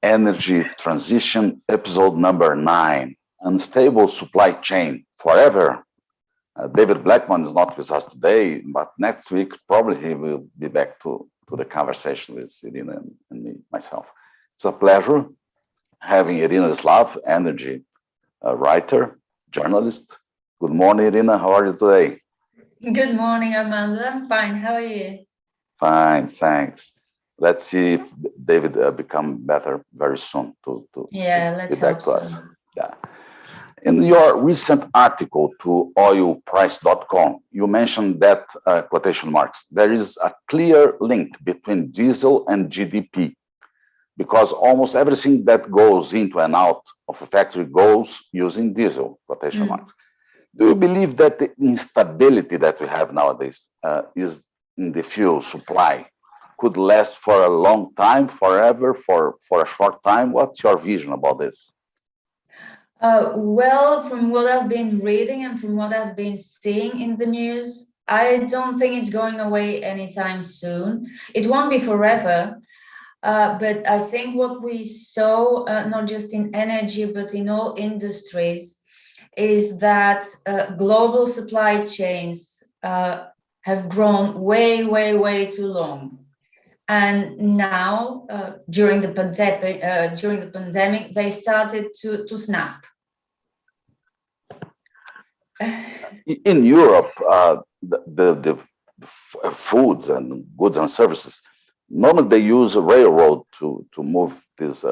Energy Transition, episode number 9, Unstable Supply Chain Forever. David Blackman is not with us today, but next week probably he will be back to the conversation with Irina and me, myself. It's a pleasure having Irina Slav, energy writer, journalist. Good morning, Irina. How are you today? Good morning, Armando. I'm fine. How are you? Fine, thanks. Let's see if David become better very soon to let's be back hope to us. so. Yeah. In your recent article to oilprice.com, you mentioned that, quotation marks, there is a clear link between diesel and GDP because almost everything that goes into and out of a factory goes using diesel, quotation marks. Do you believe that the instability that we have nowadays is in the fuel supply could last for a long time, forever, for a short time? What's your vision about this? Well, from what I've been reading and from what I've been seeing in the news, I don't think it's going away anytime soon. It won't be forever, but I think what we saw, not just in energy, but in all industries, is that global supply chains have grown way, way, way too long. And now, during the pandemic, they started to snap. In Europe, the foods and goods and services, normally they use a railroad to move these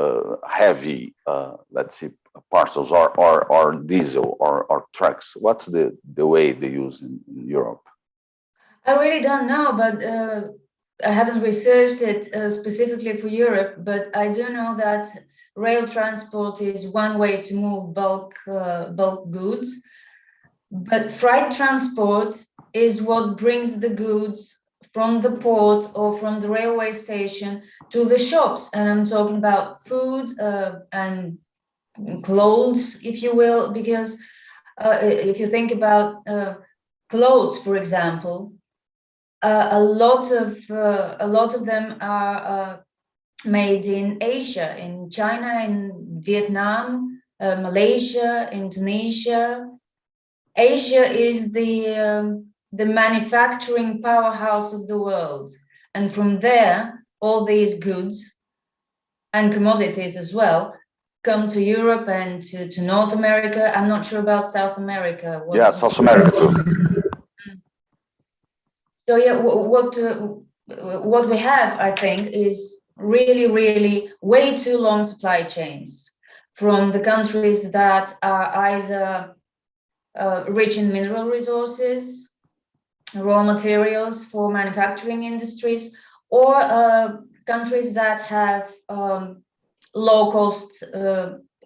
heavy, let's say, parcels or diesel or trucks. What's the way they use in Europe? I really don't know, but I haven't researched it specifically for Europe, but I do know that rail transport is one way to move bulk goods. But freight transport is what brings the goods from the port or from the railway station to the shops. And I'm talking about food and clothes, if you will, because if you think about clothes, for example, a lot of them are made in Asia, in China, in Vietnam, Malaysia, Indonesia. Asia is the manufacturing powerhouse of the world, and from there, all these goods and commodities as well come to Europe and to North America. I'm not sure about South America. South America too. So yeah, what we have, I think, is really, really way too long supply chains from the countries that are either rich in mineral resources, raw materials for manufacturing industries, or countries that have low-cost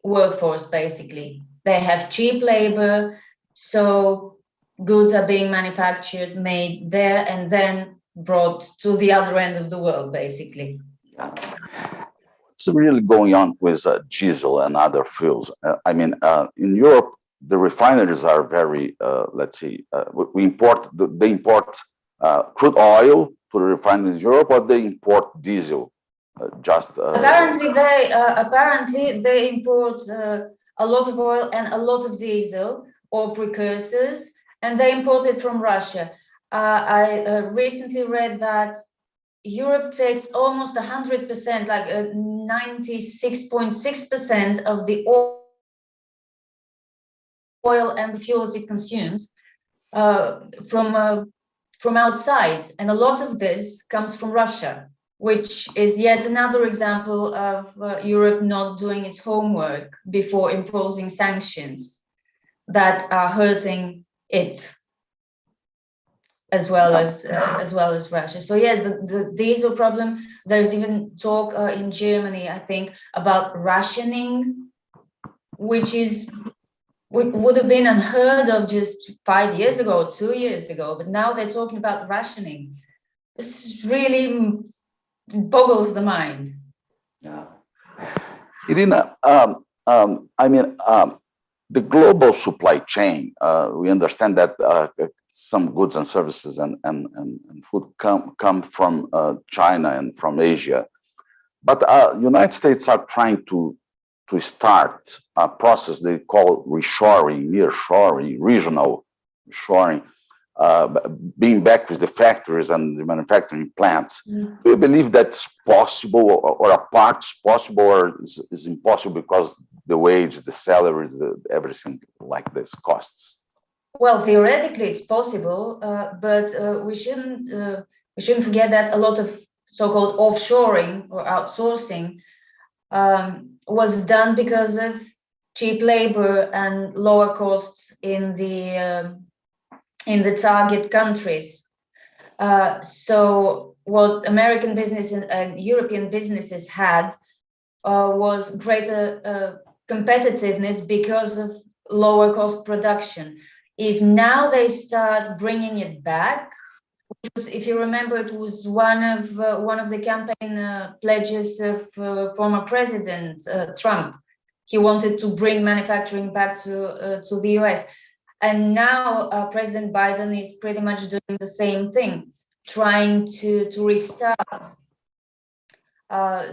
workforce, basically. They have cheap labor, so goods are being manufactured, made there, and then brought to the other end of the world, basically. What's really going on with diesel and other fuels? In Europe, the refineries are very, let's see, they import crude oil to the refineries in Europe, or they import diesel? Apparently, they import a lot of oil and a lot of diesel or precursors, and they import it from Russia. I recently read that Europe takes almost 100%, like 96.6% of the oil and the fuels it consumes from outside, and a lot of this comes from Russia, which is yet another example of Europe not doing its homework before imposing sanctions that are hurting it as well as Russia. So yeah, the diesel problem. There's even talk in Germany, I think, about rationing, which would have been unheard of just 5 years ago, 2 years ago, but now they're talking about rationing. This really boggles the mind. Yeah, Irina, the global supply chain. We understand that some goods and services and food come from China and from Asia. But United States are trying to start a process they call reshoring, nearshoring, regional shoring, being back with the factories and the manufacturing plants. Do you believe that's possible, or a part's possible, or is impossible because the wage, the salary, everything like this costs? Well, theoretically, it's possible, but we shouldn't forget that a lot of so-called offshoring or outsourcing was done because of cheap labor and lower costs in the target countries. So what American businesses and European businesses had was greater competitiveness because of lower cost production. If now they start bringing it back, which was, if you remember, it was one of the campaign pledges of former President Trump. He wanted to bring manufacturing back to the US. And now President Biden is pretty much doing the same thing, trying to restart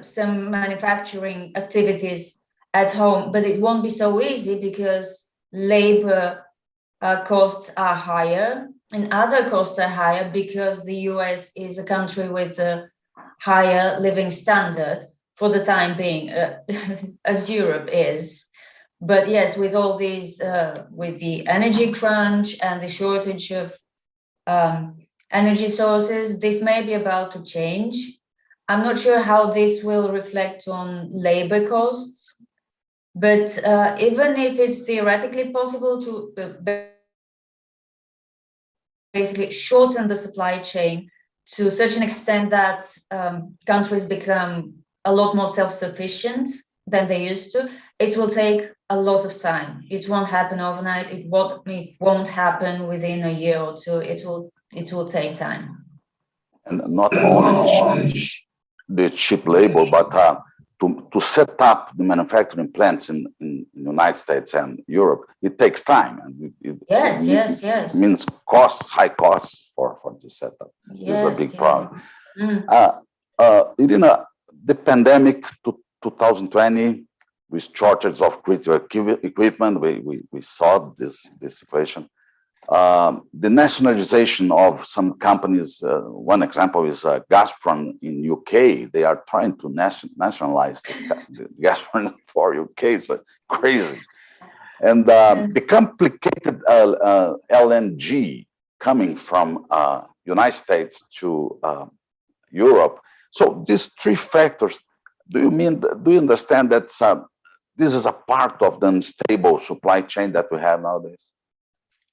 some manufacturing activities at home. But it won't be so easy because labor costs are higher and other costs are higher because the US is a country with a higher living standard for the time being, as Europe is. But yes, with all these, with the energy crunch and the shortage of energy sources, this may be about to change. I'm not sure how this will reflect on labor costs, but even if it's theoretically possible to basically shorten the supply chain to such an extent that countries become a lot more self-sufficient than they used to, it will take a lot of time. It won't happen overnight. It won't happen within a year or two. It will take time. And not only the cheap labor, but to set up the manufacturing plants in the United States and Europe, it takes time, and Yes. means high costs for the setup. This is a big problem. Irina, the pandemic 2020, with shortage of critical equipment, we saw this situation. The nationalization of some companies, one example is Gazprom in UK. They are trying to nationalize the Gazprom for UK. It's crazy. And the complicated LNG coming from United States to Europe. So these three factors, do you understand that this is a part of the unstable supply chain that we have nowadays?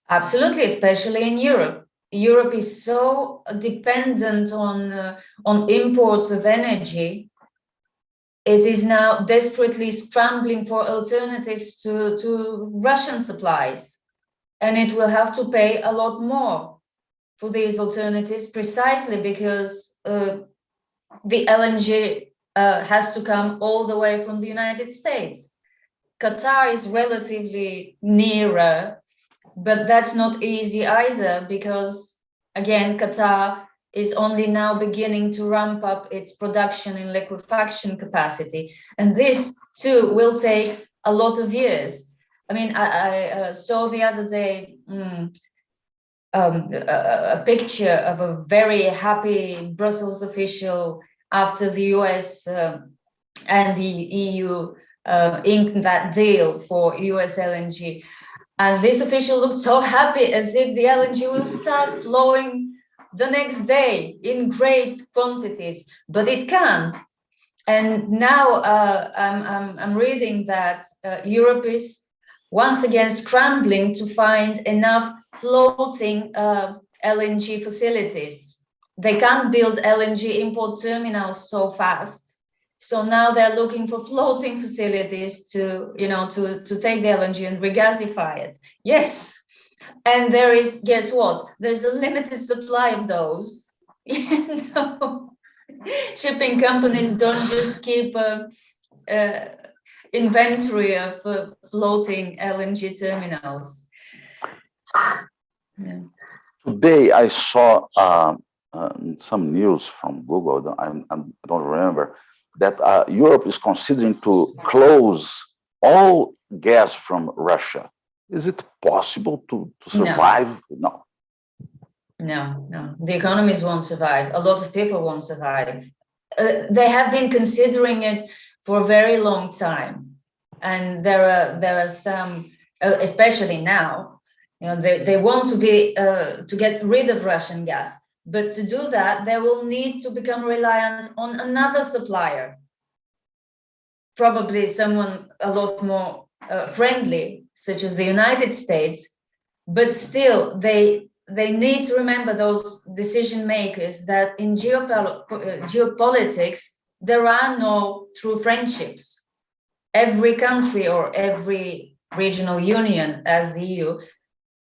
Absolutely, especially in Europe. Europe is so dependent on imports of energy. It is now desperately scrambling for alternatives to Russian supplies, and it will have to pay a lot more for these alternatives precisely because the LNG has to come all the way from the United States. Qatar is relatively nearer, but that's not easy either because, again, Qatar is only now beginning to ramp up its production in liquefaction capacity. And this, too, will take a lot of years. I mean, I saw the other day a picture of a very happy Brussels official after the US and the EU inked that deal for US LNG. And this official looked so happy, as if the LNG will start flowing the next day in great quantities, but it can't. And now I'm reading that Europe is once again scrambling to find enough floating LNG facilities. They can't build LNG import terminals so fast. So now they're looking for floating facilities to take the LNG and regasify it. Yes. And there is, guess what? There's a limited supply of those. Shipping companies don't just keep inventory of floating LNG terminals. Yeah. Today I saw some news from Google. I don't remember. that Europe is considering to close all gas from Russia. Is it possible to survive? No. No, no. The economies won't survive. A lot of people won't survive. They have been considering it for a very long time, and there are some, especially now, you know, they want to get rid of Russian gas, but to do that, they will need to become reliant on another supplier, probably someone a lot more friendly, such as the United States, but still they need to remember, those decision makers, that in geopolitics, there are no true friendships. Every country or every regional union, as the EU,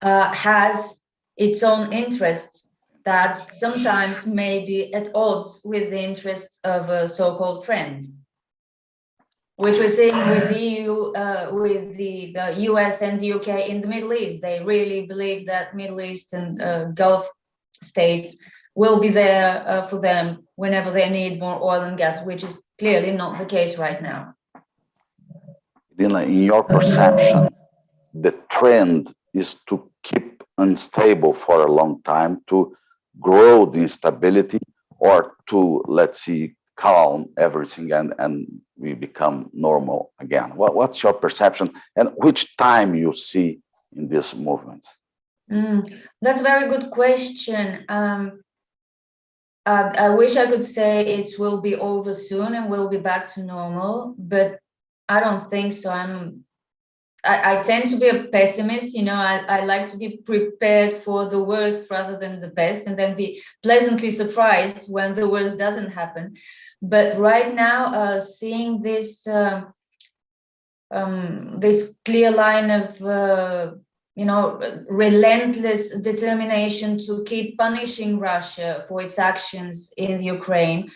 has its own interests that sometimes may be at odds with the interests of a so-called friend. Which we're seeing with the EU, with the US and the UK in the Middle East. They really believe that Middle East and Gulf states will be there for them whenever they need more oil and gas, which is clearly not the case right now. Irina, in your perception, the trend is to keep unstable for a long time, to grow the instability, or to, let's see, calm everything and we become normal again? What's your perception, and which time you see in this movement? That's a very good question. I wish I could say it will be over soon and we'll be back to normal, but I don't think so. I tend to be a pessimist, you know. I like to be prepared for the worst rather than the best, and then be pleasantly surprised when the worst doesn't happen. But right now, seeing this this clear line of you know, relentless determination to keep punishing Russia for its actions in Ukraine,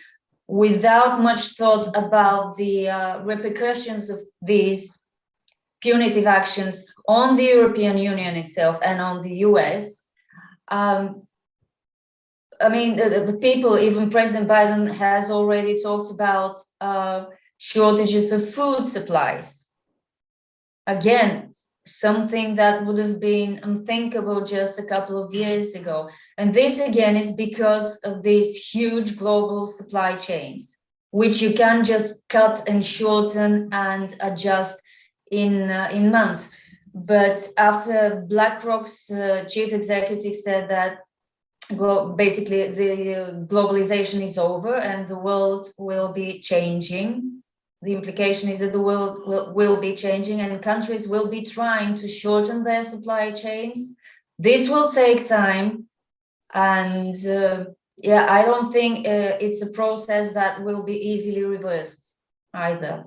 without much thought about the repercussions of these punitive actions on the European Union itself and on the US. I mean, the people, even President Biden has already talked about shortages of food supplies. Again, something that would have been unthinkable just a couple of years ago. And this again is because of these huge global supply chains, which you can just cut and shorten and adjust in months. But after BlackRock's chief executive said that basically the globalization is over and the world will be changing, the implication is that the world will be changing and countries will be trying to shorten their supply chains. This will take time, and yeah, I don't think it's a process that will be easily reversed either.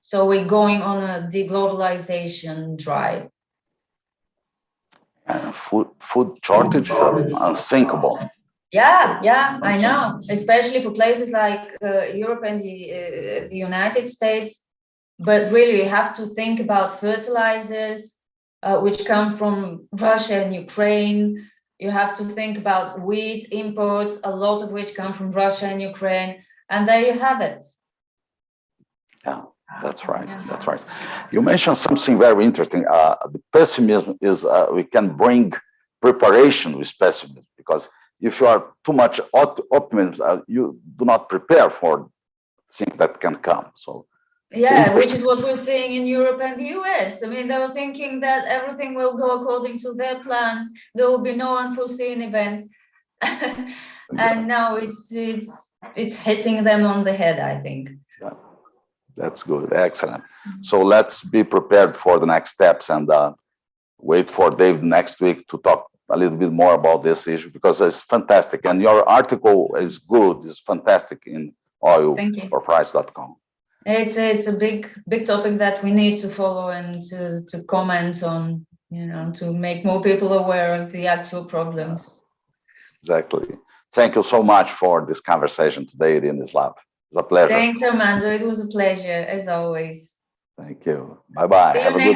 So we're going on a deglobalization drive. Food shortage is unthinkable. Yeah, I know, especially for places like Europe and the United States. But really, you have to think about fertilizers, which come from Russia and Ukraine. You have to think about wheat imports, a lot of which come from Russia and Ukraine. And there you have it. Yeah, that's right. Yeah. That's right. You mentioned something very interesting. The pessimism is we can bring preparation with pessimism, because if you are too much optimism, you do not prepare for things that can come. So yeah, which is what we're seeing in Europe and the US. I mean, they were thinking that everything will go according to their plans. There will be no unforeseen events, and now it's hitting them on the head, I think. Yeah. That's good. Excellent. So let's be prepared for the next steps and wait for Dave next week to talk a little bit more about this issue, because it's fantastic. And your article is good, it's fantastic in oilforprice.com. It's a big topic that we need to follow and to comment on, you know, to make more people aware of the actual problems. Exactly. Thank you so much for this conversation today in this lab. It's a pleasure. Thanks, Armando. It was a pleasure, as always. Thank you. Bye-bye. Have a good